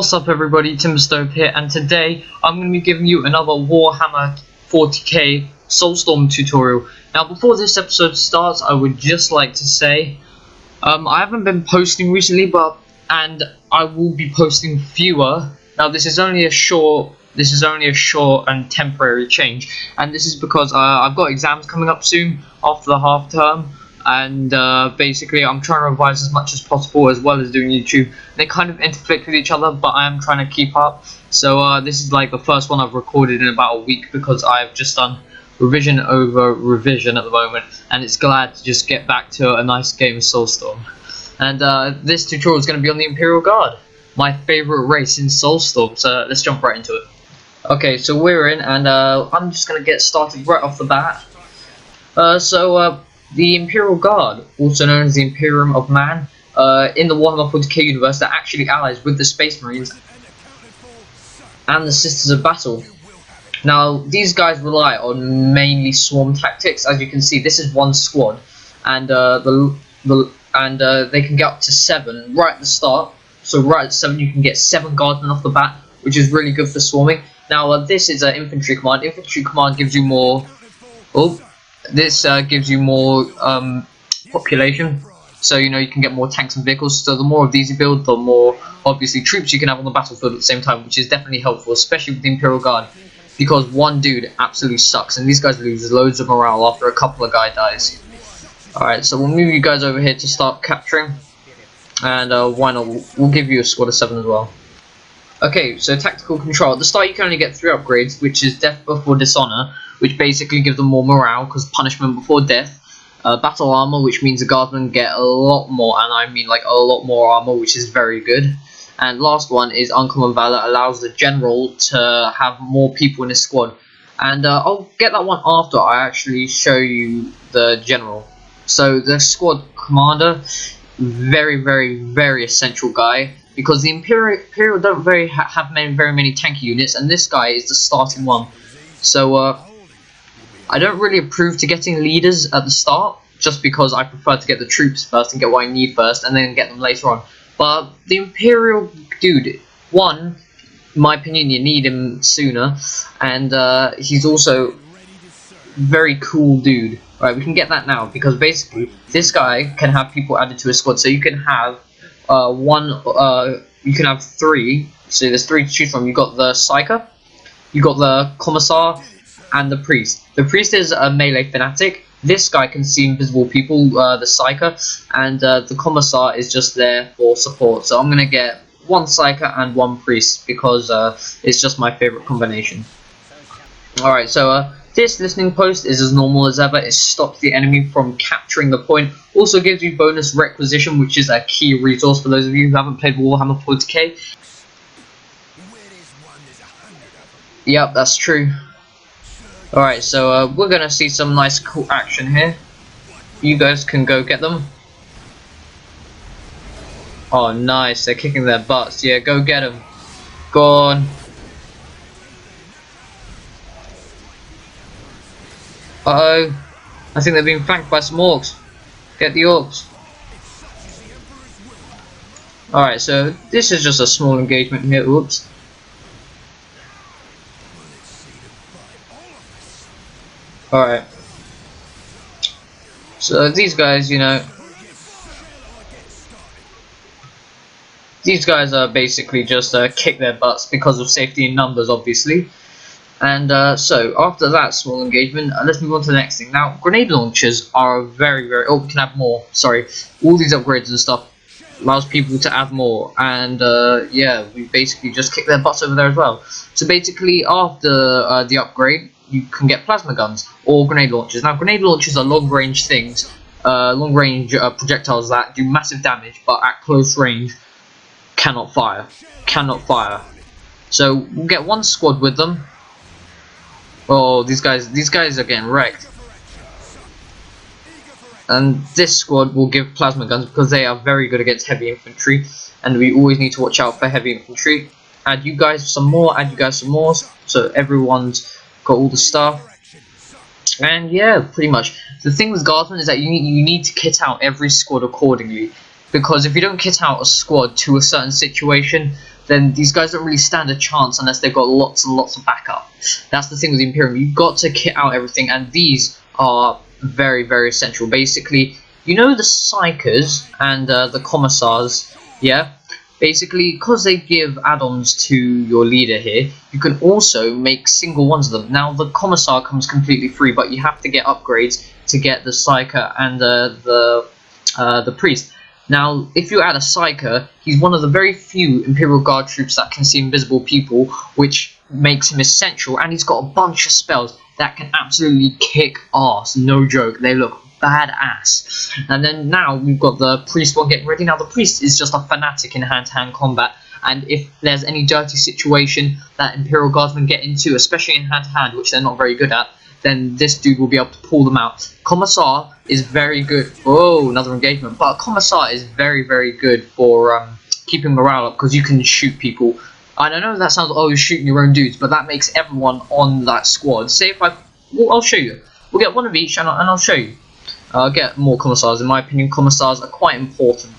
What's up everybody, Timberstove here, and today I'm going to be giving you another Warhammer 40k Soulstorm tutorial. Now before this episode starts, I would just like to say I haven't been posting recently, and I will be posting fewer. Now this is only a short and temporary change, and this is because I've got exams coming up soon after the half term. And basically I'm trying to revise as much as possible, as well as doing YouTube. They kind of interflict with each other, but I am trying to keep up. So this is like the first one I've recorded in about a week, because I've just done revision over revision at the moment, and it's glad to just get back to a nice game of Soulstorm. And this tutorial is going to be on the Imperial Guard, my favourite race in Soulstorm, so let's jump right into it. Okay, so we're in, and I'm just going to get started right off the bat. The Imperial Guard, also known as the Imperium of Man, in the Warhammer 40k universe, they're actually allies with the Space Marines and the Sisters of Battle. Now, these guys rely on mainly swarm tactics. As you can see, this is one squad, and they can get up to 7 right at the start. So right at 7, you can get 7 guardsmen off the bat, which is really good for swarming. Now, this is an infantry command. Infantry command gives you more. This gives you more population, so you can get more tanks and vehicles. So the more of these you build, the more obviously troops you can have on the battlefield at the same time, which is definitely helpful, especially with the Imperial Guard, because one dude absolutely sucks, and these guys lose loads of morale after a couple of guys dies. Alright, so we'll move you guys over here to start capturing, and why not, we'll give you a squad of 7 as well. Okay, so tactical control. At the start you can only get 3 upgrades, which is Death Before Dishonor, which basically gives them more morale, because punishment before death. Battle Armor, which means the guardsmen get a lot more, and I mean like a lot more armor, which is very good. And last one is Uncommon Valor, allows the general to have more people in his squad. And I'll get that one after I actually show you the general. So the squad commander, very essential guy, because the Imperial don't have very many tanky units, and this guy is the starting one. So I don't really approve to getting leaders at the start, just because I prefer to get the troops first and get what I need first, and then get them later on. But the Imperial dude, one, in my opinion, you need him sooner, and he's also very cool dude. Right, we can get that now, because basically this guy can have people added to his squad. So you can have you can have 3. So there's 3 to choose from. You got the Psyker, you got the Commissar, and the Priest. The Priest is a melee fanatic. This guy can see invisible people, the Psyker, and the Commissar is just there for support. So I'm gonna get 1 Psyker and 1 Priest, because it's just my favorite combination. Alright, so this listening post is as normal as ever. It stops the enemy from capturing the point. Also gives you bonus requisition, which is a key resource for those of you who haven't played Warhammer 40k. Yep, that's true. Alright, so we're gonna see some nice cool action here. You guys can go get them. Oh nice, they're kicking their butts. Yeah, go get them. Go on. Uh-oh, I think they're being flanked by some orcs. Get the orcs. Alright, so this is just a small engagement here. Oops. Alright. So these guys, these guys are basically just kick their butts because of safety in numbers, obviously. And so after that small engagement, let's move on to the next thing. Now, grenade launchers are very oh, we can add more. Sorry, all these upgrades and stuff allows people to add more, and yeah, we basically just kick their butts over there as well. So basically, after the upgrade, you can get plasma guns or grenade launchers. Now, grenade launchers are long-range things, long-range projectiles that do massive damage, but at close range cannot fire. So we'll get 1 squad with them. Oh, these guys are getting wrecked. And this squad will give plasma guns, because they are very good against heavy infantry, and we always need to watch out for heavy infantry. Add you guys some more, so everyone's got all the stuff. And yeah, pretty much. The thing with guardsmen is that you need to kit out every squad accordingly, because if you don't kit out a squad to a certain situation, then these guys don't really stand a chance unless they've got lots and lots of backup. That's the thing with the Imperium. You've got to kit out everything, and these are very, very essential. Basically, you know the Psychers and the Commissars, yeah? Basically, because they give add-ons to your leader here, you can also make single ones of them. Now, the Commissar comes completely free, but you have to get upgrades to get the Psyker and the Priest. Now, if you add a Psyker, he's one of the very few Imperial Guard troops that can see invisible people, which makes him essential, and he's got a bunch of spells that can absolutely kick ass, no joke. They look badass. And then now we've got the Priest one getting ready. Now the Priest is just a fanatic in hand-to-hand combat, and if there's any dirty situation that Imperial Guardsmen get into, especially in hand-to-hand, which they're not very good at, then this dude will be able to pull them out. Commissar is very good. Oh, another engagement. But Commissar is very, very good for keeping morale up, because you can shoot people. I don't know if that sounds like, oh, you're shooting your own dudes, but that makes everyone on that squad. Say if I'll show you. We'll get one of each, and I'll show you. I'll get more Commissars. In my opinion, Commissars are quite important.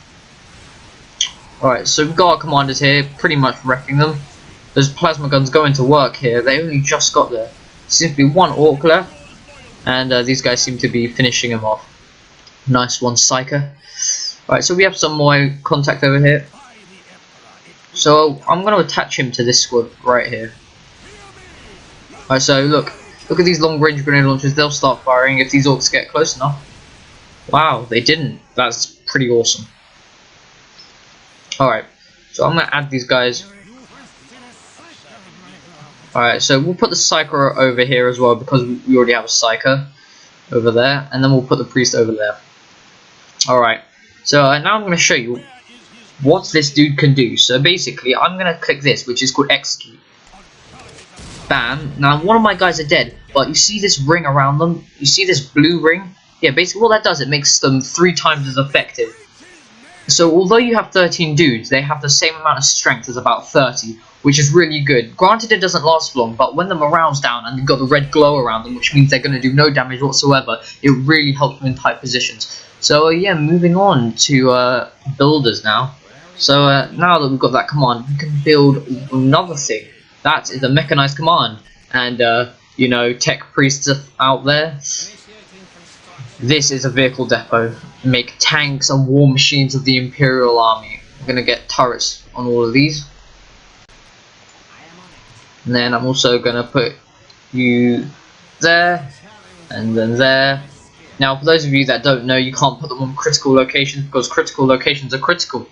Alright, so we've got our commanders here, pretty much wrecking them. Those plasma guns going to work here. They only just got there. Seems to be one Orc left, and these guys seem to be finishing him off. Nice one, Psyker. Alright, so we have some more contact over here. So I'm going to attach him to this squad right here. Alright, so look at these long range grenade launchers. They'll start firing if these Orcs get close enough. Wow, they didn't. That's pretty awesome. Alright, so I'm going to add these guys. Alright, so we'll put the Psyker over here as well, because we already have a Psyker over there. And then we'll put the Priest over there. Alright, so now I'm going to show you what this dude can do. So basically, I'm going to click this, which is called Execute. Bam. Now, one of my guys are dead, but you see this ring around them? You see this blue ring? Yeah, basically what that does, it makes them 3 times as effective. So although you have 13 dudes, they have the same amount of strength as about 30, which is really good. Granted, it doesn't last long, but when the morale's down and you've got the red glow around them, which means they're going to do no damage whatsoever, it really helps them in tight positions. So yeah, moving on to builders now. So now that we've got that command, we can build another thing. That is a mechanized command, and you know, tech priests are out there. This is a vehicle depot. Make tanks and war machines of the Imperial Army. I'm gonna get turrets on all of these, and then I'm also gonna put you there, and then there. Now, for those of you that don't know, you can't put them on critical locations because critical locations are critical,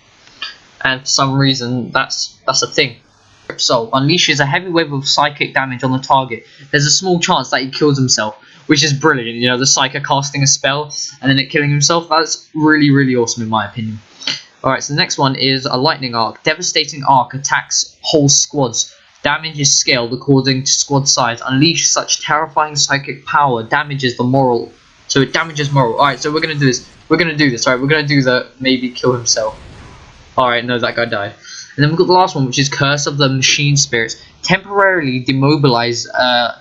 and for some reason that's a thing. So unleashes a heavy wave of psychic damage on the target. There's a small chance that he kills himself, which is brilliant. You know, the Psyker casting a spell and then it killing himself. That's really, really awesome in my opinion. Alright, so the next one is a lightning arc. Devastating arc attacks whole squads. Damage is scaled according to squad size. Unleash such terrifying psychic power. Damages the moral. So it damages moral. Alright, so we're gonna do this. We're gonna do this. Alright, we're gonna do the maybe kill himself. Alright, no, that guy died. And then we've got the last one, which is Curse of the Machine Spirits. Temporarily demobilize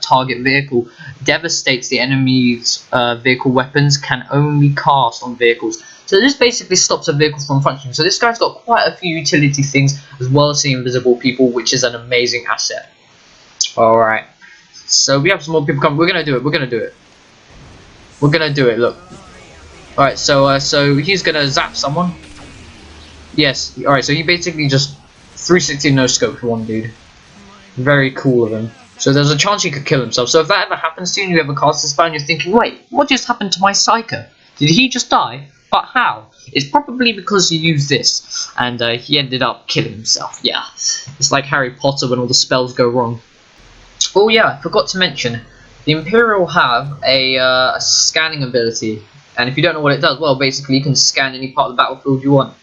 target vehicle. Devastates the enemy's vehicle weapons. Can only cast on vehicles. So this basically stops a vehicle from functioning. So this guy's got quite a few utility things, as well as the invisible people, which is an amazing asset. Alright. So we have some more people coming. We're going to do it. We're going to do it. We're going to do it, look. Alright, so he's going to zap someone. Yes, alright, so he basically just 360 no scope for one dude. Very cool of him. So there's a chance he could kill himself. So if that ever happens to you and you ever cast a spell and you're thinking, wait, what just happened to my Psyker? Did he just die? But how? It's probably because he used this and he ended up killing himself. Yeah, it's like Harry Potter when all the spells go wrong. Oh yeah, I forgot to mention, the Imperial have a scanning ability. And if you don't know what it does, well, basically you can scan any part of the battlefield you want.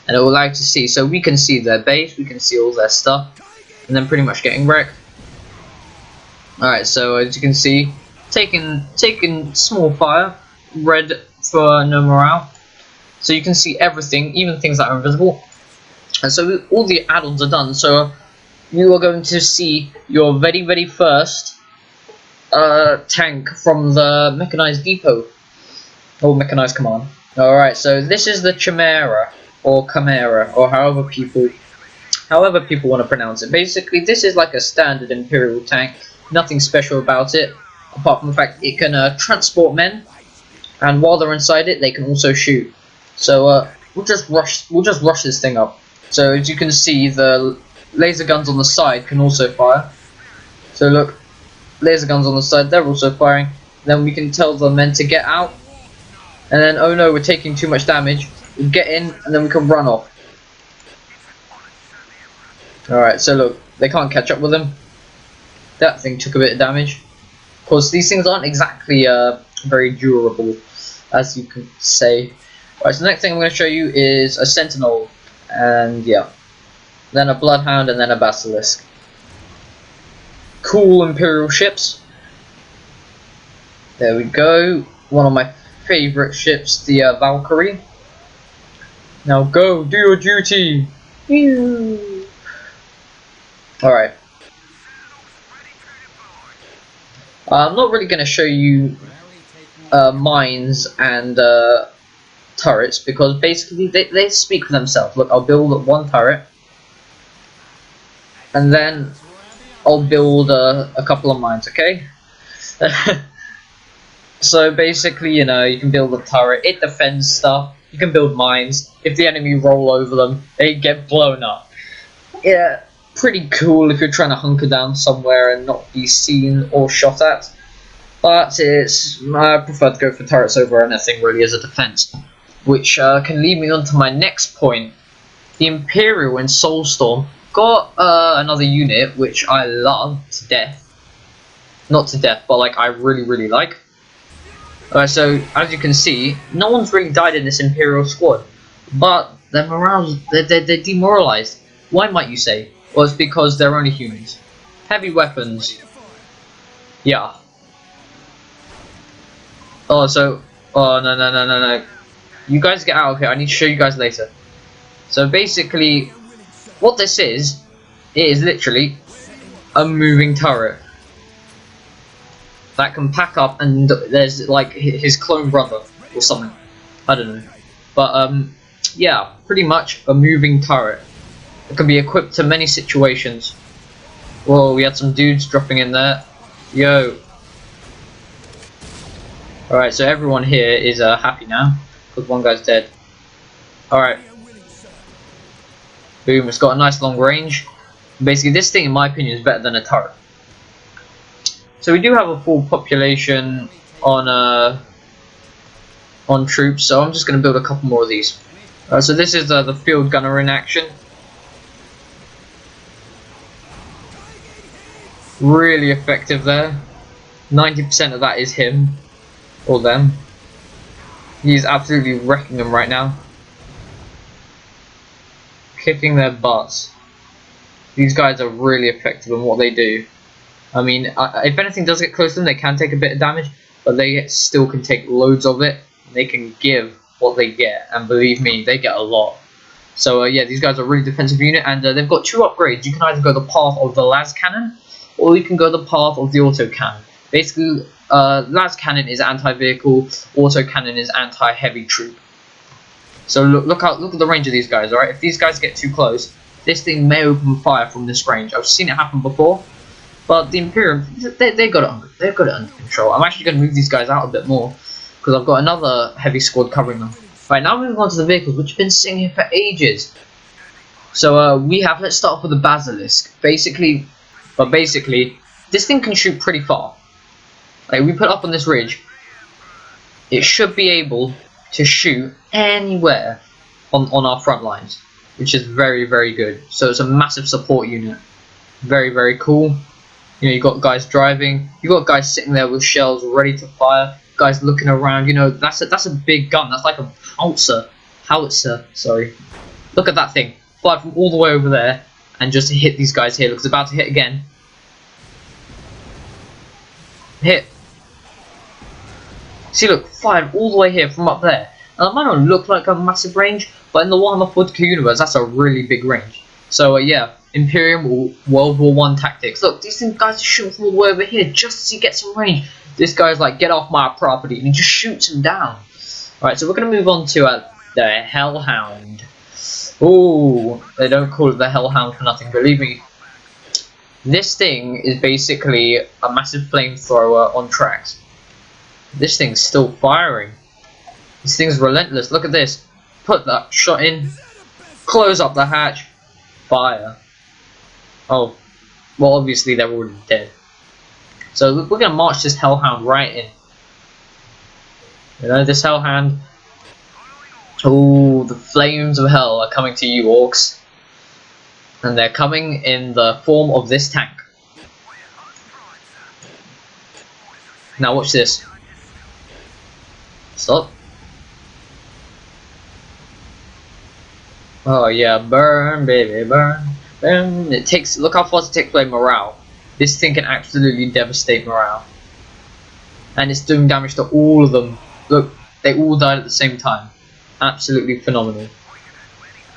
And it will allow you to see, so we can see their base, we can see all their stuff, and then pretty much getting wrecked. Alright, so as you can see, taking small fire, red for no morale. So you can see everything, even things that are invisible. And so all the add-ons are done, so you are going to see your very, very first tank from the mechanized depot, or mechanized command. Alright, so this is the Chimera. Or Chimera, or however people however people want to pronounce it. Basically, this is like a standard Imperial tank. Nothing special about it, apart from the fact it can transport men, and while they're inside it, they can also shoot. So we'll just rush this thing up. So as you can see, the laser guns on the side can also fire. So look, laser guns on the side, they're also firing. Then we can tell the men to get out. And then, oh no, we're taking too much damage. We'll get in, and then we can run off. Alright, so look, they can't catch up with them. That thing took a bit of damage. Of course, these things aren't exactly very durable, as you can say. Alright, so the next thing I'm going to show you is a Sentinel. And yeah. Then a Bloodhound, and then a Basilisk. Cool Imperial ships. There we go. One of my favourite ships, the Valkyrie. Now go, do your duty! Alright. I'm not really going to show you mines and turrets, because basically they speak for themselves. Look, I'll build one turret, and then I'll build a couple of mines, okay? So basically, you know, you can build a turret, it defends stuff, you can build mines, if the enemy roll over them, they get blown up. Yeah, pretty cool if you're trying to hunker down somewhere and not be seen or shot at. But I prefer to go for turrets over anything really as a defense. Which can lead me on to my next point. The Imperial in Soulstorm got another unit which I love to death. Not to death, but like I really like. So as you can see, no one's really died in this Imperial squad, but their morale, they're demoralized. Why might you say? Well, it's because they're only humans. Heavy weapons. Yeah. Oh, no. You guys get out of here. I need to show you guys later. So basically, what this is, it is literally a moving turret that can pack up, and there's like his clone brother or something. I don't know. But yeah, pretty much a moving turret. It can be equipped to many situations. Whoa, we had some dudes dropping in there. Yo. Alright, so everyone here is happy now, because one guy's dead. Alright. Boom, it's got a nice long range. Basically, this thing, in my opinion, is better than a turret. So we do have a full population on troops, so I'm just going to build a couple more of these. So this is the field gunner in action. Really effective there. 90% of that is him. Or them. He's absolutely wrecking them right now. Kicking their butts. These guys are really effective in what they do. I mean, if anything does get close to them, they can take a bit of damage, but they still can take loads of it. They can give what they get, and believe me, they get a lot. So yeah, these guys are a really defensive unit, and they've got two upgrades. You can either go the path of the las cannon, or you can go the path of the auto cannon. Basically, las cannon is anti-vehicle, auto cannon is anti-heavy troop. So look at the range of these guys. All right, if these guys get too close, this thing may open fire from this range. I've seen it happen before, but the Imperium, they got it under control. I'm actually going to move these guys out a bit more because I've got another heavy squad covering them. Right, now moving on to the vehicles, which have been sitting here for ages. So let's start off with the Basilisk. Basically, this thing can shoot pretty far. Like, we put up on this ridge, it should be able to shoot anywhere on our front lines, which is very good. So it's a massive support unit. Very cool. You know, you got guys driving, you got guys sitting there with shells ready to fire, guys looking around. You know, that's a big gun. That's like a howitzer. Sorry. Look at that thing. Fly from all the way over there and just hit these guys here. Look, it's about to hit again. Hit. See, look, fired all the way here from up there. Now, it might not look like a massive range, but in the Warhammer 40k universe, that's a really big range. So, yeah, Imperium World War I tactics. Look, these guys are shooting from all the way over here just as he gets some range. This guy's like, get off my property, and he just shoots him down. Alright, so we're going to move on to the Hellhound. Ooh, they don't call it the Hellhound for nothing, believe me. This thing is basically a massive flamethrower on tracks. This thing's still firing. This thing's relentless. Look at this. Put that shot in. Close up the hatch. Fire. Oh, well, obviously they're already dead. So we're gonna march this Hellhound right in. You know, this Hellhound. Oh, the flames of hell are coming to you, orcs. And they're coming in the form of this tank. Now watch this. Stop. Oh yeah, burn, baby, burn. Burn. It takes. Look how fast it takes away morale. This thing can absolutely devastate morale. And it's doing damage to all of them. Look, they all died at the same time. Absolutely phenomenal.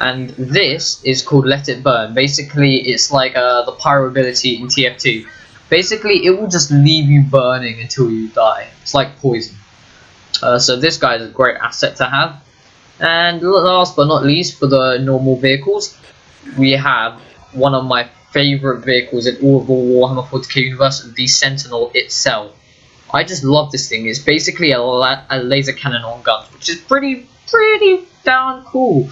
And this is called Let It Burn. Basically, it's like the pyro ability in TF2. Basically, it will just leave you burning until you die. It's like poison. So this guy is a great asset to have. And last but not least, for the normal vehicles, we have one of my favourite vehicles in all of the Warhammer 40k universe, the Sentinel itself. I just love this thing. It's basically a laser cannon on guns, which is pretty darn cool.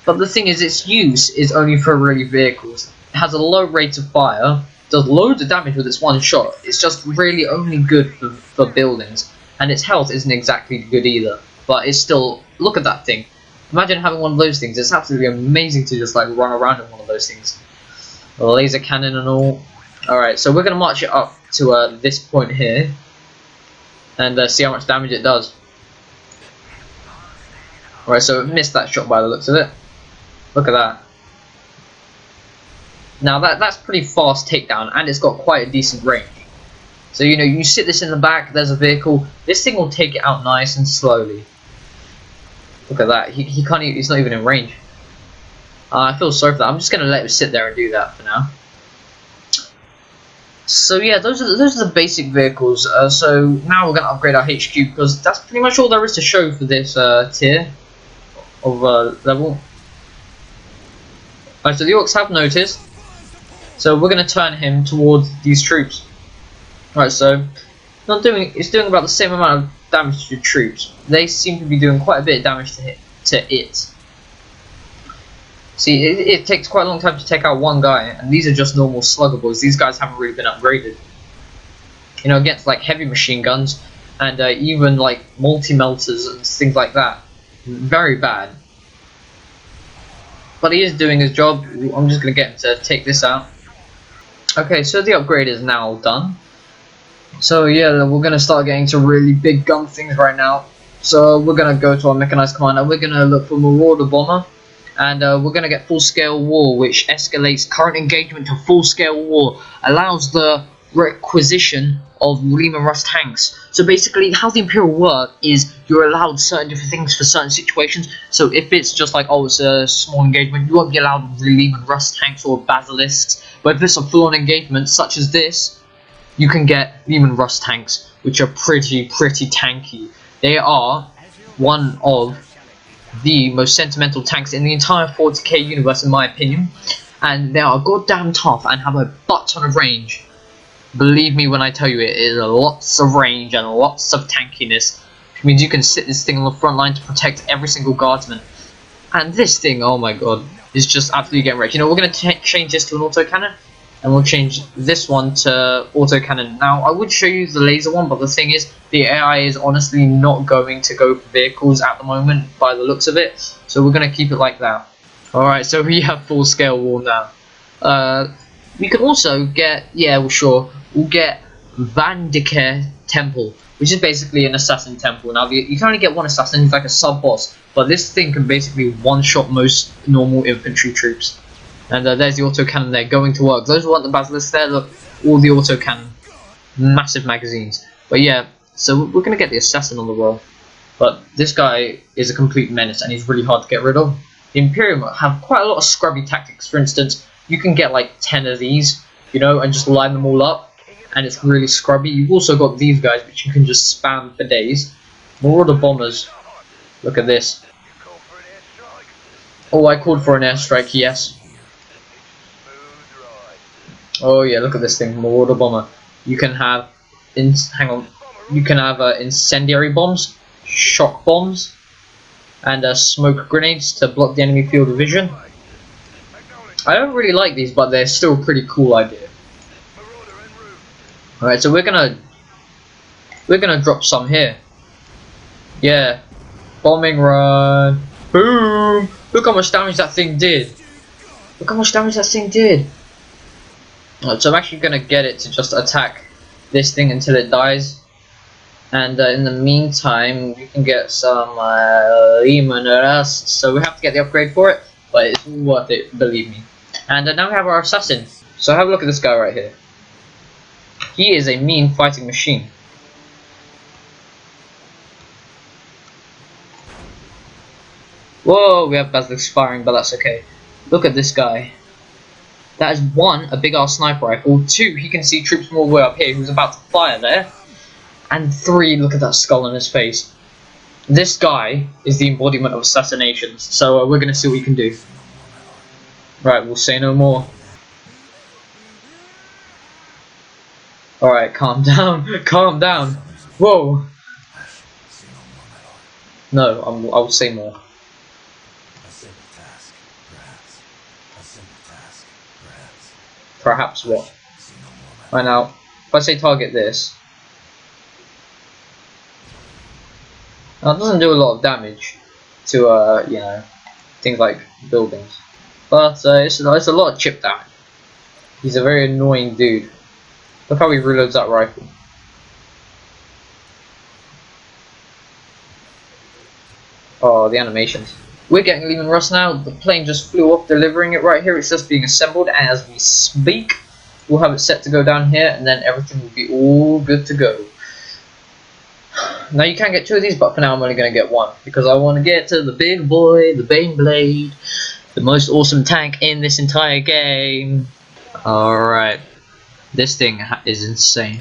But the thing is, its use is only for really vehicles. It has a low rate of fire, does loads of damage with its one shot. It's just really only good for buildings. And its health isn't exactly good either. But it's still, look at that thing. Imagine having one of those things. It's absolutely amazing to just like run around in one of those things. A laser cannon and all. Alright, so we're going to march it up to this point here. And see how much damage it does. Alright, so it missed that shot by the looks of it. Look at that. Now that's pretty fast takedown, and it's got quite a decent range. So you know, you sit this in the back, there's a vehicle, this thing will take it out nice and slowly. Look at that, he can't even, he's not even in range. I feel sorry for that. I'm just gonna let him sit there and do that for now. So yeah, those are the basic vehicles. So now we're gonna upgrade our HQ, because that's pretty much all there is to show for this tier of level. Alright, so the orcs have noticed, so we're going to turn him towards these troops. Alright, so it's doing about the same amount of damage to the troops. They seem to be doing quite a bit of damage to it. See, it takes quite a long time to take out one guy, and these are just normal sluggables. These guys haven't really been upgraded. You know, against like heavy machine guns and even like multi-melters and things like that. Very bad. But he is doing his job. I'm just going to get him to take this out. Okay, so the upgrade is now done. So yeah, we're going to start getting to really big gun things right now. So we're going to go to our mechanized commander. We're going to look for Marauder Bomber. And we're going to get full-scale war, which escalates current engagement to full-scale war. Allows the requisition of Lehman Russ tanks. So basically, how the Imperial work is you're allowed certain different things for certain situations. So if it's just like, oh, it's a small engagement, you won't be allowed Lehman Russ tanks or basilisks. But if it's a full-on engagement, such as this, you can get Lehman Russ tanks, which are pretty tanky. They are one of the most sentimental tanks in the entire 40k universe, in my opinion. And they are goddamn tough and have a butt ton of range. Believe me when I tell you, it is lots of range and lots of tankiness. Which means you can sit this thing on the front line to protect every single guardsman. And this thing, oh my god, is just absolutely getting wrecked. You know, we're going to change this to an autocannon. And we'll change this one to autocannon. Now, I would show you the laser one, but the thing is, the AI is honestly not going to go for vehicles at the moment, by the looks of it. So we're going to keep it like that. Alright, so we have full-scale war now. We can also get, yeah, well, sure, we'll get Van de Kerr Temple, which is basically an assassin temple. Now, you can only get one assassin, he's like a sub-boss, but this thing can basically one-shot most normal infantry troops. And there's the autocannon there, going to work. Those who want the basilisks there, look, all the autocannon. Massive magazines. But yeah, so we're going to get the assassin on the roll. But this guy is a complete menace, and he's really hard to get rid of. The Imperium have quite a lot of scrubby tactics. For instance, you can get like 10 of these, you know, and just line them all up. And it's really scrubby. You've also got these guys, which you can just spam for days. Marauder bombers. Look at this. Oh, I called for an airstrike, yes. Oh yeah, look at this thing, Marauder bomber. You can have, hang on, you can have incendiary bombs, shock bombs, and smoke grenades to block the enemy field of vision. I don't really like these, but they're still a pretty cool idea. Alright, so we're gonna drop some here. Yeah, bombing run. Boom! Look how much damage that thing did. Look how much damage that thing did. Right, so I'm actually gonna get it to just attack this thing until it dies. And in the meantime, we can get some Lehman Rust. So we have to get the upgrade for it, but it's worth it, believe me. And now we have our assassin. So have a look at this guy right here. He is a mean fighting machine. Whoa, we have Basilisk firing, but that's okay. Look at this guy. That is 1, a big ass sniper rifle. 2, he can see troops from all the way up here who's about to fire there. And 3, look at that skull on his face. This guy is the embodiment of assassinations. So we're gonna see what we can do. Right, we'll say no more. Alright, calm down. Calm down. Whoa. No, I'll say more. Perhaps what? Right now, if I say target this, now it doesn't do a lot of damage to you know, things like buildings, but it's a lot of chip damage. He's a very annoying dude. Look how he reloads that rifle. Oh, the animations. We're getting Lehman Rust now. The plane just flew off, delivering it right here. It's just being assembled, and as we speak, we'll have it set to go down here, and then everything will be all good to go. Now you can get 2 of these, but for now I'm only going to get 1, because I want to get to the big boy, the Baneblade, the most awesome tank in this entire game. Alright, this thing is insane.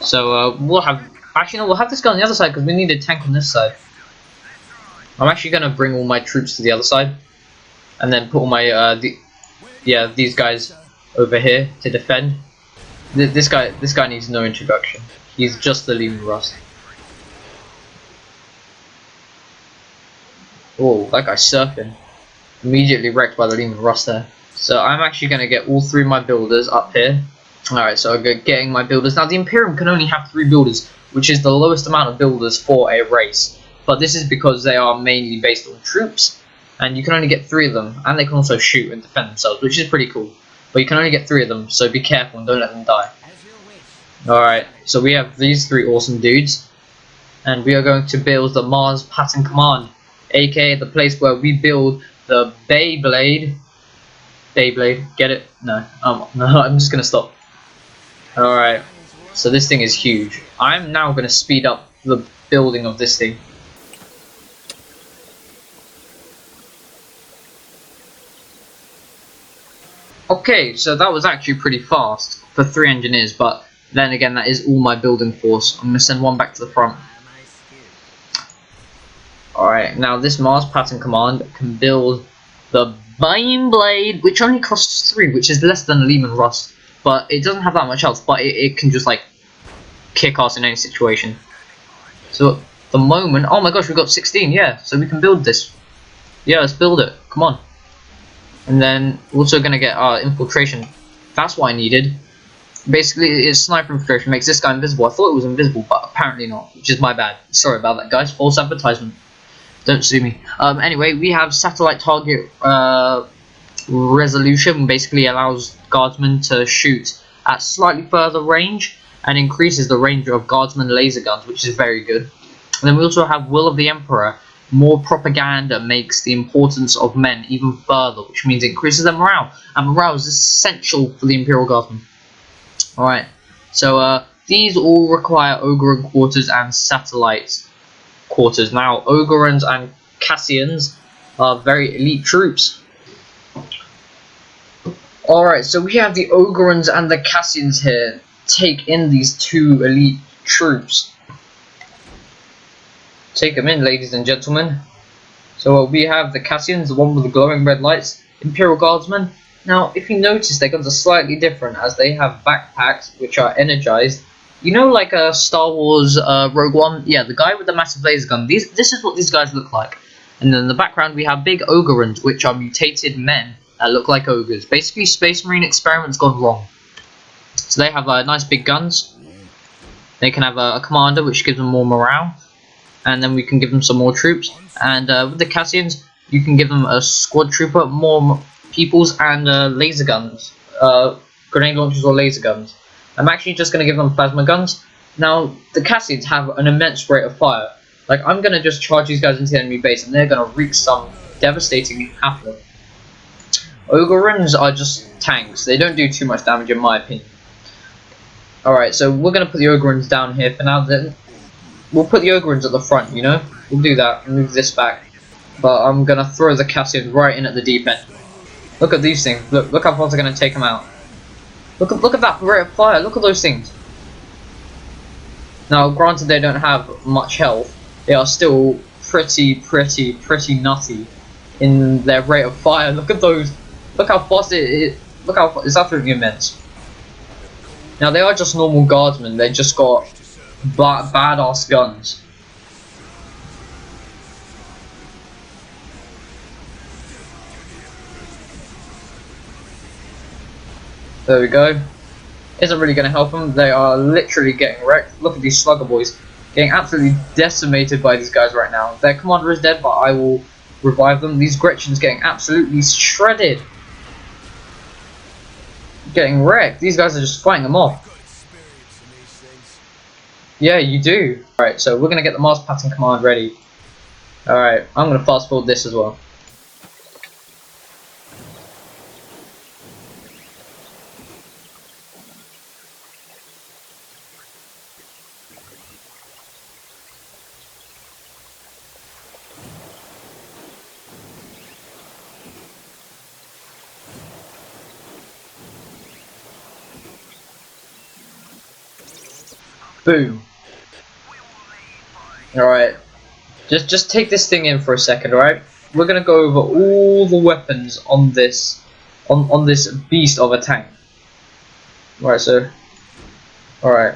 So we'll have, actually no, we'll have this guy on the other side, because we need a tank on this side. I'm actually gonna bring all my troops to the other side, and then put all my these guys over here to defend. This guy needs no introduction. He's just the Lehman Rust. Oh, that guy's surfing. Immediately wrecked by the Lehman Rust there. So I'm actually gonna get all 3 of my builders up here. Alright, so I'm getting my builders. Now the Imperium can only have 3 builders, which is the lowest amount of builders for a race. But this is because they are mainly based on troops, and you can only get 3 of them, and they can also shoot and defend themselves, which is pretty cool. But you can only get 3 of them, so be careful and don't let them die. Alright, so we have these 3 awesome dudes, and we are going to build the Mars Pattern Command, aka the place where we build the Beyblade. Beyblade, get it? No, no, I'm just gonna stop. Alright, so this thing is huge. I'm now gonna speed up the building of this thing. Okay, so that was actually pretty fast for 3 engineers, but then again, that is all my building force. I'm going to send 1 back to the front. Alright, now this Mars Pattern Command can build the Baneblade, which only costs 3, which is less than Lehman Rust, but it doesn't have that much else, but it can just like kick ass in any situation. So at the moment, oh my gosh, we've got 16, yeah, so we can build this. Yeah, let's build it, come on. And then we're also going to get our infiltration. That's what I needed. Basically, it's sniper infiltration, makes this guy invisible. I thought it was invisible, but apparently not, which is my bad. Sorry about that, guys. False advertisement. Don't sue me. Anyway, we have satellite target resolution. Basically allows guardsmen to shoot at slightly further range and increases the range of guardsmen laser guns, which is very good. And then we also have Will of the Emperor. More propaganda makes the importance of men even further, which means it increases their morale, and morale is essential for the Imperial Guardsmen. Alright, so these all require Ogeron quarters and satellite quarters. Now, Ogorons and Cassians are very elite troops. Alright, so we have the Ogorons and the Cassians here. Take in these 2 elite troops. Take them in, ladies and gentlemen. So we have the Cassians, the one with the glowing red lights, Imperial Guardsmen. Now, if you notice, their guns are slightly different, as they have backpacks which are energized. You know, like a Star Wars Rogue One? Yeah, the guy with the massive laser gun. This is what these guys look like. And then in the background, we have big Ogrons, which are mutated men that look like ogres. Basically, Space Marine experiments gone wrong. So they have nice big guns. They can have a commander, which gives them more morale. And then we can give them some more troops. And with the Cassians, you can give them a squad trooper, more peoples, and laser guns. Grenade launchers or laser guns. I'm actually just going to give them plasma guns. Now, the Cassians have an immense rate of fire. Like, I'm going to just charge these guys into the enemy base, and they're going to wreak some devastating havoc. Ogrons are just tanks. They don't do too much damage, in my opinion. Alright, so we're going to put the Ogrons down here for now. Then we'll put the Ogrons at the front, you know? We'll do that, move this back. But I'm going to throw the Cassians right in at the deep end. Look at these things. Look how far they're going to take them out. Look at that rate of fire. Look at those things. Now, granted, they don't have much health. They are still pretty nutty in their rate of fire. Look at those. Look how fast it is. Look how it's absolutely immense. Now, they are just normal guardsmen. They just got badass guns. There we go. Isn't really going to help them. They are literally getting wrecked. Look at these slugger boys. Getting absolutely decimated by these guys right now. Their commander is dead, but I will revive them. These Gretchens getting absolutely shredded. Getting wrecked. These guys are just fighting them off. Yeah, you do. Alright, so we're going to get the Mars Pattern command ready. Alright, I'm going to fast forward this as well. Boom. Alright. Just take this thing in for a second, alright? We're gonna go over all the weapons on this on this beast of a tank. Alright, so alright.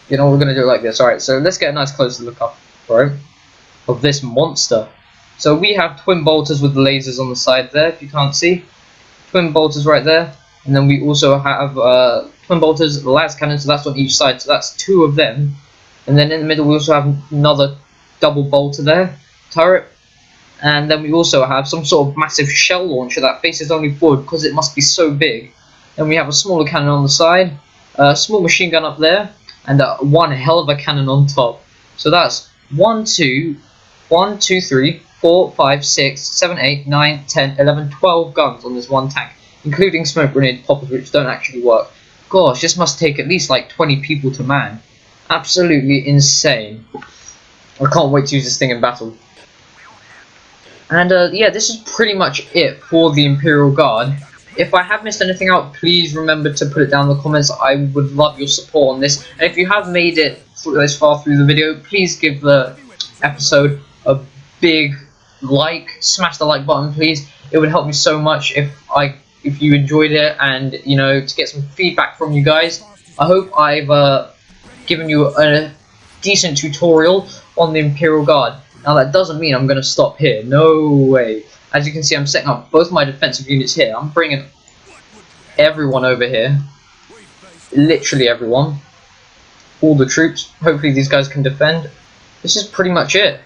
You know, we're gonna do it like this. Alright, so let's get a nice closer look up, alright? Of this monster. So we have twin bolters with the lasers on the side there, if you can't see. Twin bolters right there. And then we also have twin bolters, las cannons, so that's on each side, so that's two of them. And then in the middle we also have another double bolter there, turret. And then we also have some sort of massive shell launcher that faces only forward because it must be so big. Then we have a smaller cannon on the side, a small machine gun up there, and one hell of a cannon on top. So that's 1, 2, 3, 4, 5, 6, 7, 8, 9, 10, 11, 12 guns on this one tank, including smoke grenade poppers, which don't actually work. Gosh, this must take at least like 20 people to man. Absolutely insane. I can't wait to use this thing in battle. And yeah, this is pretty much it for the Imperial Guard. If I have missed anything out, please remember to put it down in the comments. I would love your support on this. And if you have made it this far through the video, please give the episode a big like. Smash the like button, please. It would help me so much if you enjoyed it, and you know, to get some feedback from you guys. I hope I've given you a decent tutorial on the Imperial Guard. Now that doesn't mean I'm going to stop here. No way. As you can see, I'm setting up both my defensive units here. I'm bringing everyone over here. Literally everyone. All the troops. Hopefully these guys can defend. This is pretty much it.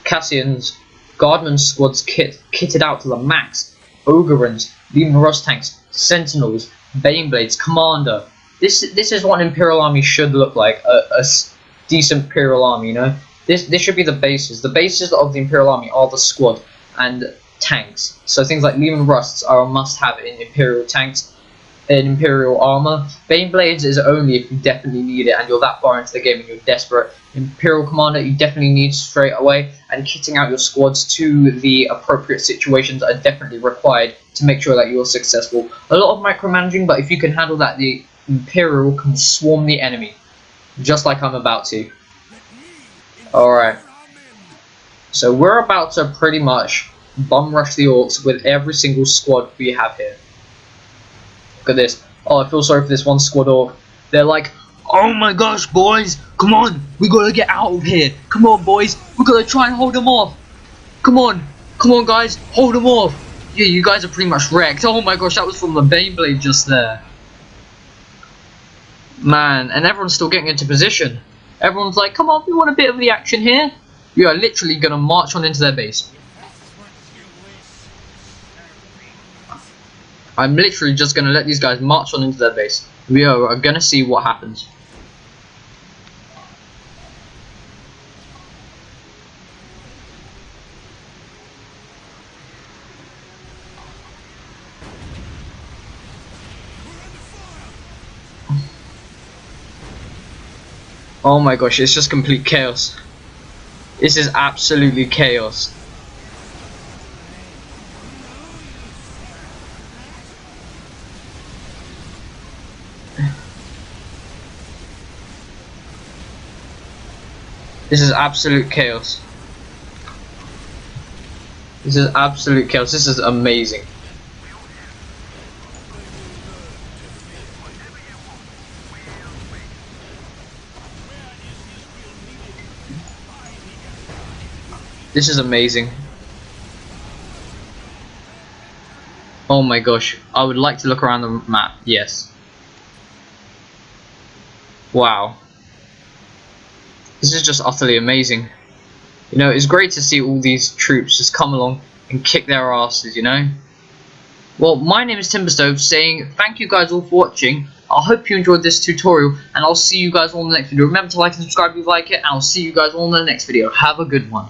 Cassians, Guardman squads kitted out to the max. Ogrons, Lehman Russ tanks, Sentinels, Baneblades, Commander. This is what an Imperial Army should look like. A decent Imperial Army, you know. This should be the bases. The bases of the Imperial Army are the squad and tanks. So things like Lehman Rusts are a must-have in Imperial tanks, in Imperial armor. Baneblades is only if you definitely need it and you're that far into the game and you're desperate. Imperial Commander you definitely need straight away, and kitting out your squads to the appropriate situations are definitely required to make sure that you're successful. A lot of micromanaging, but if you can handle that, the Imperial can swarm the enemy, just like I'm about to. Alright. So we're about to pretty much bum rush the orcs with every single squad we have here. Look at this. Oh, I feel sorry for this one squad orc. They're like, oh my gosh, boys, come on, we gotta get out of here. Come on, boys, we gotta try and hold them off. Come on, guys, hold them off. Yeah, you guys are pretty much wrecked. Oh my gosh, that was from the Beyblade just there. Man, and everyone's still getting into position. Everyone's like, come on, we want a bit of the action here. We are literally gonna march on into their base. I'm literally just gonna let these guys march on into their base. We are gonna see what happens. Oh my gosh, it's just complete chaos. This is absolutely chaos. This is absolute chaos. This is absolute chaos. This is amazing. This is amazing. Oh my gosh. I would like to look around the map. Yes. Wow. This is just utterly amazing. You know, it's great to see all these troops just come along and kick their asses, you know? Well, my name is Timberstove, saying thank you guys all for watching. I hope you enjoyed this tutorial, and I'll see you guys all in the next video. Remember to like and subscribe if you like it, and I'll see you guys all in the next video. Have a good one.